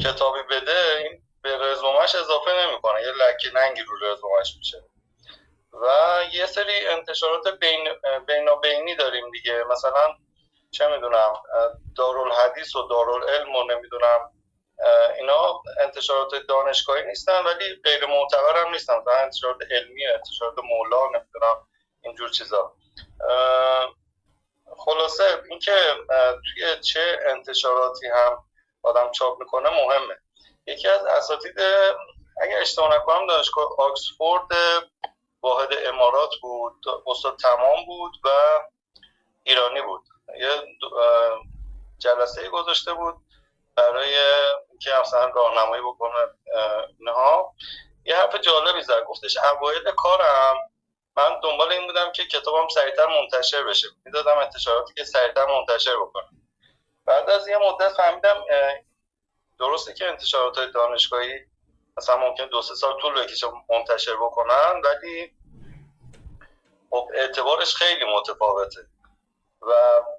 کتابی بده این به رزومش اضافه نمیکنه، یه لکه ننگی رو رزومش میشه. و یه سری انتشارات بینابینی داریم دیگه، مثلا چه میدونم دارالحدیث و دارالعلم و نمیدونم اینا انتشارات دانشگاهی نیستن ولی غیر معتبر هم نیستن، مثلا انتشارات علمی، انتشارات مولا، نمیدونم اینجور چیزا. خلاصه اینکه توی چه انتشاراتی هم آدم چاپ میکنه مهمه. یکی از اساتید اگه اشتباه نکنم دانشگاه آکسفورد واحد امارات بود، استاد تمام بود و ایرانی بود، یه جلسه گذاشته بود برای اینکه مثلا راهنمایی بکنه اینها. یه حرف جالبی زد، گفتش اوایل کارم من دنبال این بودم که کتابم سریعتر منتشر بشه، میدادم انتشاراتی که سریعتر منتشر بکنه. بعد از یه مدت فهمیدم درسته که انتشارات دانشگاهی مثلا ممکن 2-3 سال طول بکشه منتشر بکنن ولی خب اعتبارش خیلی متفاوته. و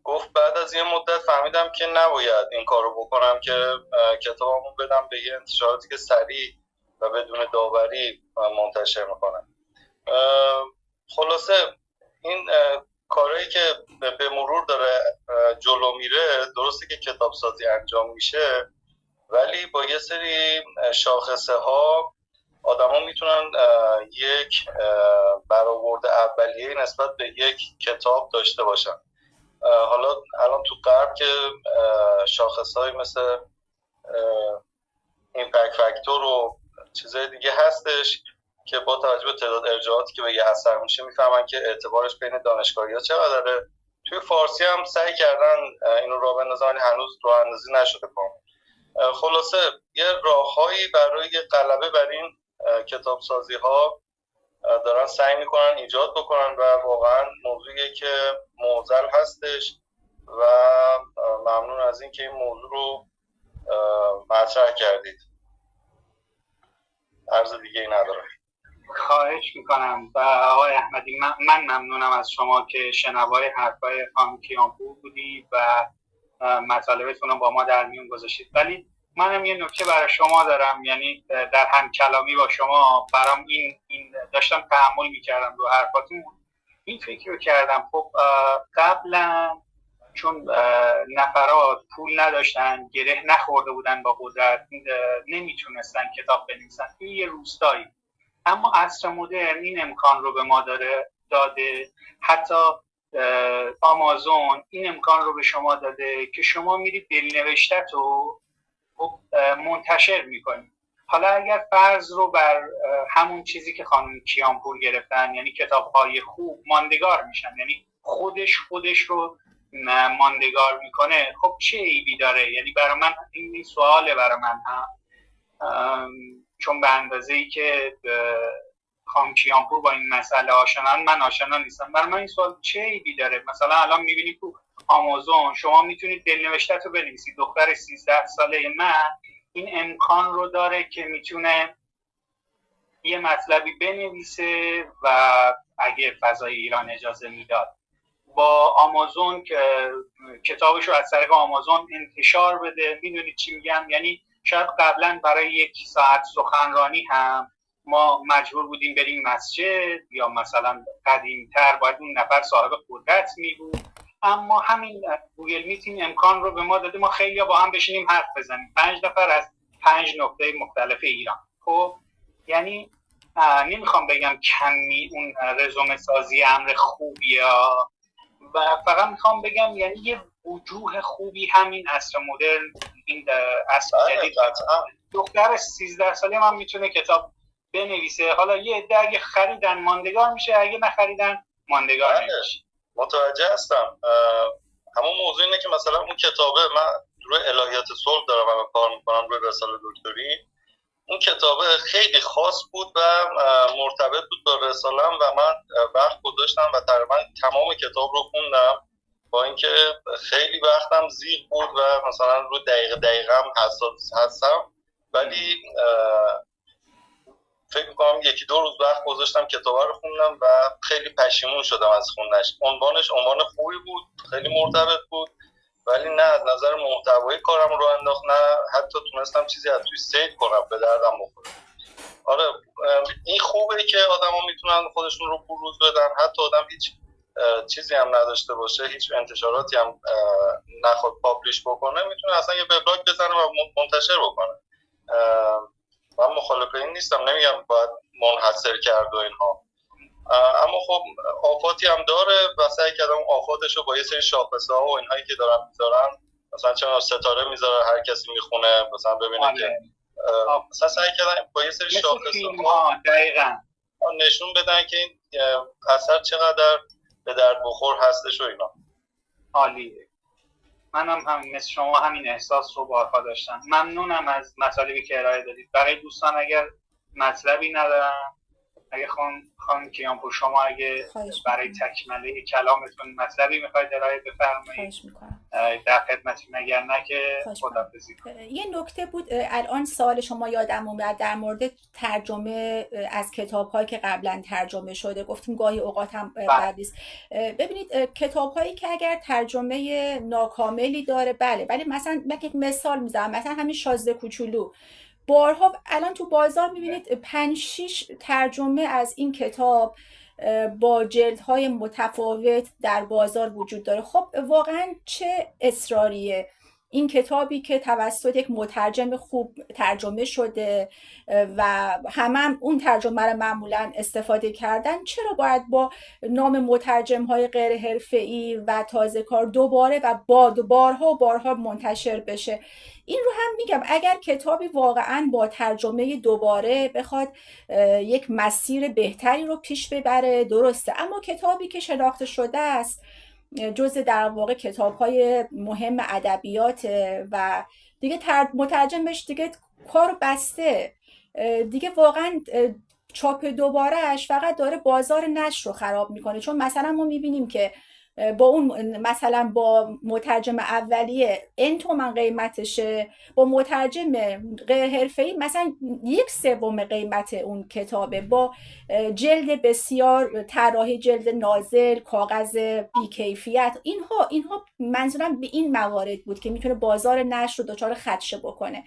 گفت بعد از یه مدت فهمیدم که نباید این کارو بکنم که کتابمو بدم به یه انتشاراتی که سریع و بدون داوری منتشر میکنن. خلاصه این کارهایی که به مرور داره جلو میره، درسته که کتاب سازی انجام میشه ولی با یه سری شاخصه ها آدم ها میتونن یک برآورد اولیه نسبت به یک کتاب داشته باشن. حالا الان تو غرب که شاخص های مثل ایمپکت فاکتور و چیزای دیگه هستش که با توجه به تعداد ارجاعاتی که به یه اثر میشه میفهمن که اعتبارش بین دانشگاهی‌ها چقدره. توی فارسی هم سعی کردن اینو راه بندازن ولی هنوز راه اندازی نشده کامل. خلاصه یه راههایی برای غلبه بر این کتاب سازی ها دارن سعی میکنن ایجاد بکنن و واقعا موضوعیه که معضل هستش و ممنون از این که این موضوع رو مطرح کردید. عرض دیگه ای ندارم. خواهش میکنم. و آقای احمدی من ممنونم از شما که شنوای حرفای خانم کیانپور بودید و مطالبتون رو با ما در میون گذاشتید. ولی منم یه نکته برای شما دارم، یعنی در هم کلامی با شما برام این داشتم تأمل میکردم رو حرفاتون، این فکر رو کردم خب قبلا چون نفرات پول نداشتن، گره نخورده بودن با قدرت، نمیتونستن کتاب بنویسن، این یه روستایی. اما عصر مدرن این امکان رو به ما داده، حتی آمازون این امکان رو به شما داده که شما میرید دلنوشتت رو منتشر میکنید. حالا اگر فرض رو بر همون چیزی که خانم کیانپور گرفتن، یعنی کتاب‌های خوب ماندگار میشن، یعنی خودش رو ماندگار میکنه، خب چه عیبی داره؟ یعنی برای من این سواله، برای من هم چون به اندازه‌ای که خانم کیانپور با این مسئله آشنان، من آشنا نیستم، برای من این سوال چه عیبی داره؟ مثلا الان میبینید تو آمازون شما میتونید دلنوشتت رو بنویسید. دختر 13 ساله من این امکان رو داره که میتونه یه مطلبی بنویسه و اگه فضای ایران اجازه میداد با آمازون که کتابش رو از طریق آمازون انتشار بده. میدونید چی میگم؟ یعنی شاید قبلا برای 1 ساعت سخنرانی هم ما مجبور بودیم بریم مسجد، یا مثلا قدیمتر باید اون نفر صاحب قدرت می بود. اما همین گوگل میت این امکان رو به ما داده، ما خیلی با هم بشینیم حرف بزنیم، 5 نفر از 5 نقطه مختلف ایران. خب یعنی نمیخوام بگم کمی اون رزومه سازی امر خوبیه، و فقط میخوام بگم یعنی یه وجوه خوبی همین عصر مدرن، این عصر جدید، دختر 13 ساله من میتونه کتاب بنویسه. حالا یه عده اگه خریدن ماندگار میشه، اگه نخریدن ماندگار نمیشه. متوجه هستم. همون موضوع اینه که مثلا اون کتابه، من روی الهیات صلح دارم و کار میکنم، روی رساله دکتری. اون کتابه خیلی خاص بود و مرتبط بود با رساله‌ام و من وقت گذاشتم و تقریبا تمام کتاب رو خوندم، با اینکه خیلی وقتم زیغ بود و مثلا رو دقیقه هم حساس هستم، ولی فکر میکنم 1-2 روز وقت گذاشتم کتاب رو خوندم و خیلی پشیمون شدم از خوندنش. عنوانش عنوان خوبی بود، خیلی مرتبط بود، ولی نه از نظر محتوایی کارم رو انداخت، نه حتی تونستم چیزی از توی سیو کنم به دردم بخوره. آره این خوبه که آدما میتونن خودشون رو بروز بدن، حتی آدم هیچ چیزی هم نداشته باشه، هیچ انتشاراتی هم نخواد پابلیش بکنه، میتونه اصلا یه وبلاگ بزنه و منتشر بکنه. من مخالف این نیستم، نمیگم باید منحصر کرد و اینها، اما خب آفاتی هم داره و سعی کردم آفاتش رو با یه سری شاخصه ها و اینهایی که دارن میذارن، مثلا چون ستاره میذاره هر کسی میخونه مثلا ببینه که مثلا سعی کردم با یه سری شاخصه ها دقیقاً نشون بدن که این اثر چقدر به درد بخور هستش و اینا. عالیه. منم هم مثل شما همین احساس رو بارها داشتم. ممنونم از مطالبی که ارائه دادید. برای دوستان اگر مطلبی ندارن، اگه خانم کیانپور شما اگه برای تکمله کلامتون مطلبی میخواید ارائه بفرمایید در خدمتتون، اگر نه که خداحافظی کنید. یه نکته بود الان سوال شما یادم اومد در مورد ترجمه از کتاب‌هایی که قبلا ترجمه شده. گفتیم گاهی اوقات هم بد نیست. ببینید کتاب‌هایی که اگر ترجمه ناکاملی داره، بله مثلا یک مثال میزنم، مثلا همین شازده کوچولو بارها الان تو بازار میبینید 5-6 ترجمه از این کتاب با جلدهای متفاوت در بازار وجود داره. خب واقعا چه اصراریه این کتابی که توسط یک مترجم خوب ترجمه شده و همه اون ترجمه رو معمولا استفاده کردن، چرا باید با نام مترجم های غیر حرفه‌ای و تازه کار دوباره و بارها منتشر بشه؟ این رو هم میگم اگر کتابی واقعا با ترجمه دوباره بخواد یک مسیر بهتری رو پیش ببره درسته، اما کتابی که شناخته شده است جزء در واقع کتاب‌های مهم ادبیات و دیگه مترجمش دیگه کار بسته، دیگه واقعا چاپ دوبارهش فقط داره بازار نشر رو خراب میکنه. چون مثلا ما میبینیم که با اون مثلا با مترجم اولیه این تومن قیمتشه، با مترجم غیر حرفه‌ای مثلا 1/3 قیمت اون کتابه، با جلد بسیار طراحی جلد نازل، کاغذ بی‌کیفیت. اینها منظورم به این موارد بود که میتونه بازار نشر رو دچار خدشه بکنه.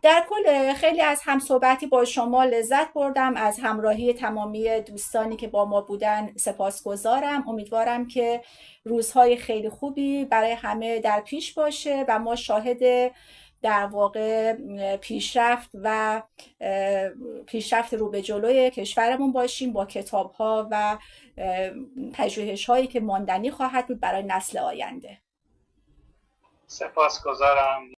در کل خیلی از همصحبتی با شما لذت بردم، از همراهی تمامی دوستانی که با ما بودن سپاسگزارم. امیدوارم که روزهای خیلی خوبی برای همه در پیش باشه و ما شاهد در واقع پیشرفت رو به جلوی کشورمون باشیم با کتاب‌ها و پژوهش‌هایی که ماندنی خواهد بود برای نسل آینده. سپاسگزارم.